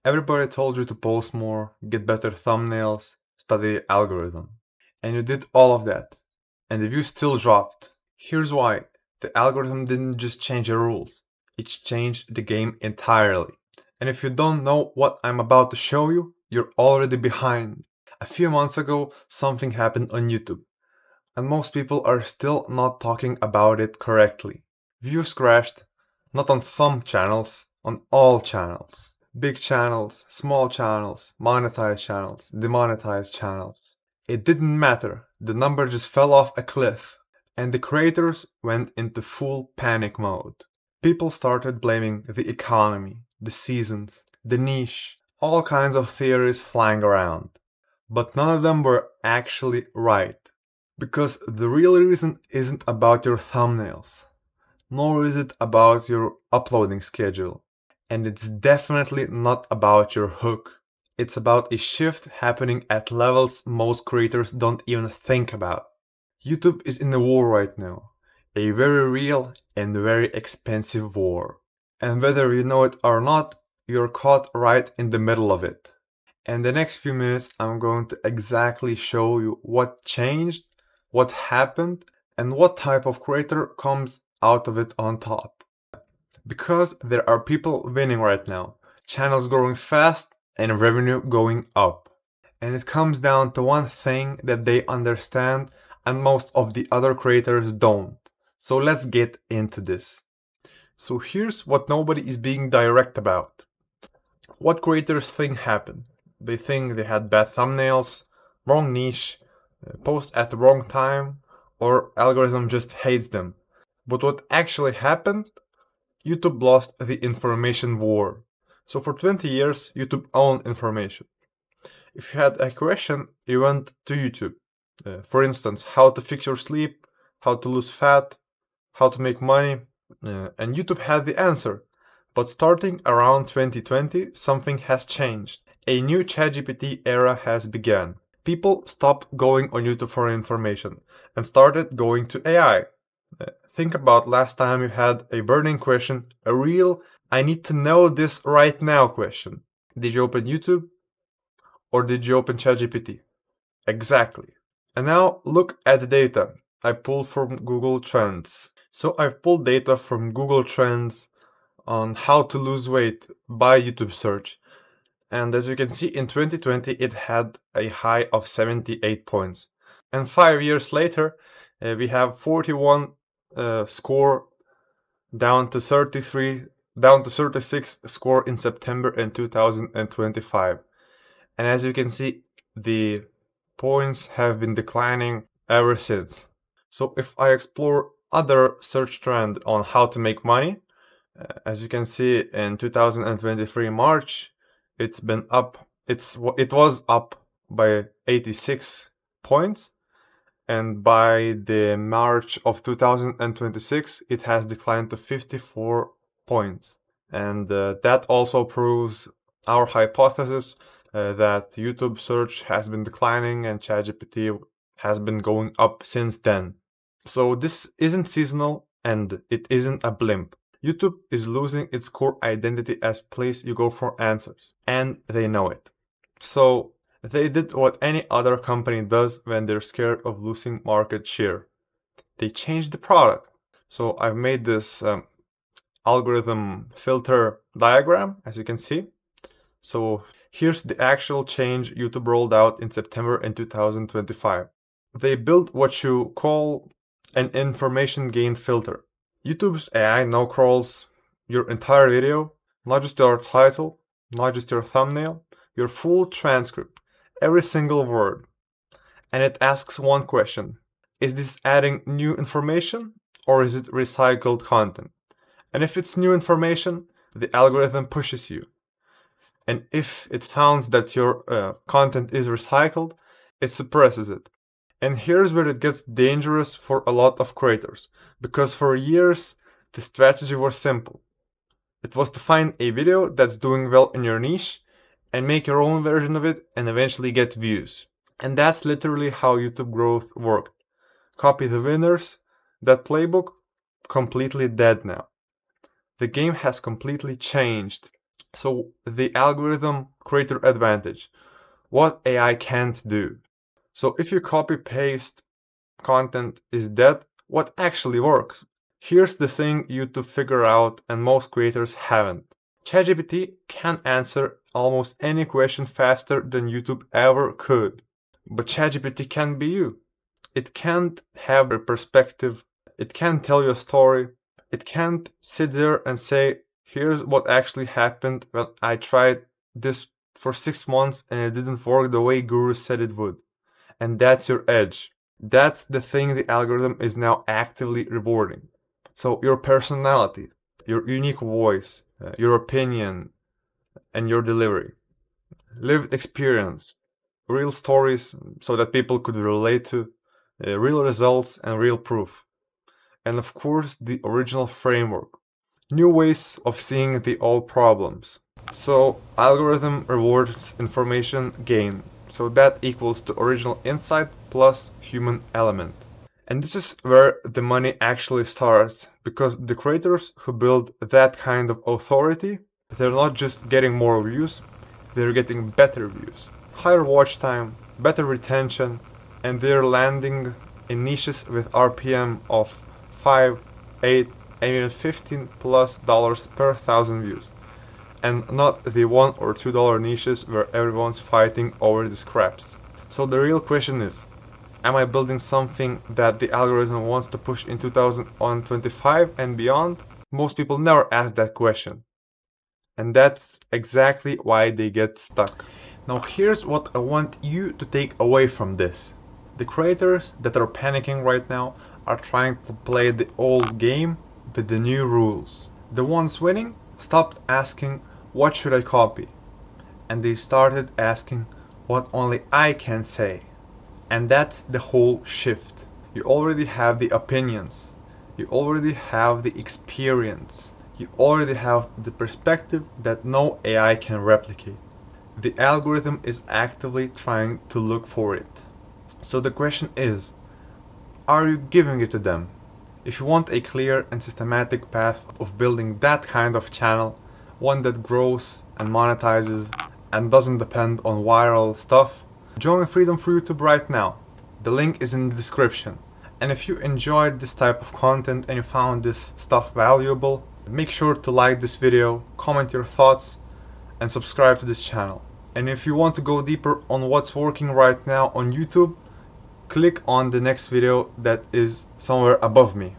Everybody told you to post more, get better thumbnails, study algorithm. And you did all of that. And the views still dropped. Here's why. The algorithm didn't just change the rules. It changed the game entirely. And if you don't know what I'm about to show you, you're already behind. A few months ago, something happened on YouTube. And most people are still not talking about it correctly. Views crashed, not on some channels, on all channels. Big channels, small channels, monetized channels, demonetized channels. It didn't matter, the number just fell off a cliff, and the creators went into full panic mode. People started blaming the economy, the seasons, the niche, all kinds of theories flying around. But none of them were actually right. Because the real reason isn't about your thumbnails, nor is it about your uploading schedule. And it's definitely not about your hook. It's about a shift happening at levels most creators don't even think about. YouTube is in a war right now. A very real and very expensive war. And whether you know it or not, you're caught right in the middle of it. And the next few minutes I'm going to exactly show you what changed, what happened, and what type of creator comes out of it on top. Because there are people winning right now, channels growing fast and revenue going up. And it comes down to one thing that they understand and most of the other creators don't. So let's get into this. So here's what nobody is being direct about. What creators think happened? They think they had bad thumbnails, wrong niche, post at the wrong time, or algorithm just hates them. But what actually happened? YouTube lost the information war. So for 20 years, YouTube owned information. If you had a question, you went to YouTube. For instance, how to fix your sleep, how to lose fat, how to make money, and YouTube had the answer. But starting around 2020, something has changed. A new ChatGPT era has begun. People stopped going on YouTube for information and started going to AI. Think about last time you had a burning question, a real I need to know this right now question. Did you open YouTube or did you open ChatGPT? Exactly. And now look at the data I pulled from Google Trends. So I've pulled data from Google Trends on how to lose weight by YouTube search. And as you can see, in 2020 it had a high of 78 points. And 5 years later, we have 41 score down to 33, down to 36 score in September in 2025. And as you can see, the points have been declining ever since. So if I explore other search trend on how to make money, as you can see in 2023 March, it's been up. It was up by 86 points, and by the March of 2026, it has declined to 54 points. And that also proves our hypothesis that YouTube search has been declining and ChatGPT has been going up since then. So this isn't seasonal and it isn't a blimp. YouTube is losing its core identity as place you go for answers, and they know it. So they did what any other company does when they're scared of losing market share. They changed the product. So I've made this algorithm filter diagram, as you can see. So here's the actual change YouTube rolled out in September in 2025. They built what you call an information gain filter. YouTube's AI now crawls your entire video, not just your title, not just your thumbnail, your full transcript, every single word. And it asks one question. Is this adding new information or is it recycled content? And if it's new information, the algorithm pushes you. And if it finds that your content is recycled, it suppresses it. And here's where it gets dangerous for a lot of creators, because for years the strategy was simple. It was to find a video that's doing well in your niche and make your own version of it and eventually get views. And that's literally how YouTube growth worked. Copy the winners. That playbook, completely dead now. The game has completely changed. So the algorithm creator advantage, what AI can't do. So if you copy paste content is dead, what actually works? Here's the thing YouTube figure out and most creators haven't. ChatGPT can answer almost any question faster than YouTube ever could. But ChatGPT can be you. It can't have a perspective. It can't tell you a story. It can't sit there and say, here's what actually happened when I tried this for 6 months and it didn't work the way Guru said it would. And that's your edge. That's the thing the algorithm is now actively rewarding. So your personality, your unique voice, your opinion, and your delivery. Lived experience, real stories so that people could relate to, real results and real proof. And of course, the original framework. New ways of seeing the old problems. So algorithm rewards information gain. So that equals the original insight plus human element. And this is where the money actually starts, because the creators who build that kind of authority, they're not just getting more views, they're getting better views, higher watch time, better retention, and they're landing in niches with RPM of 5, 8, and even 15 plus dollars per thousand views. And not the $1 or $2 niches where everyone's fighting over the scraps. So the real question is, am I building something that the algorithm wants to push in 2025 and beyond? Most people never ask that question. And that's exactly why they get stuck. Now here's what I want you to take away from this. The creators that are panicking right now are trying to play the old game with the new rules. The ones winning stopped asking, what should I copy? And they started asking, what only I can say. And that's the whole shift. You already have the opinions. You already have the experience. You already have the perspective that no AI can replicate. The algorithm is actively trying to look for it. So the question is, are you giving it to them? If you want a clear and systematic path of building that kind of channel, one that grows and monetizes and doesn't depend on viral stuff, join Freedom for YouTube right now. The link is in the description. And if you enjoyed this type of content and you found this stuff valuable, make sure to like this video, comment your thoughts, and subscribe to this channel. And if you want to go deeper on what's working right now on YouTube, click on the next video that is somewhere above me.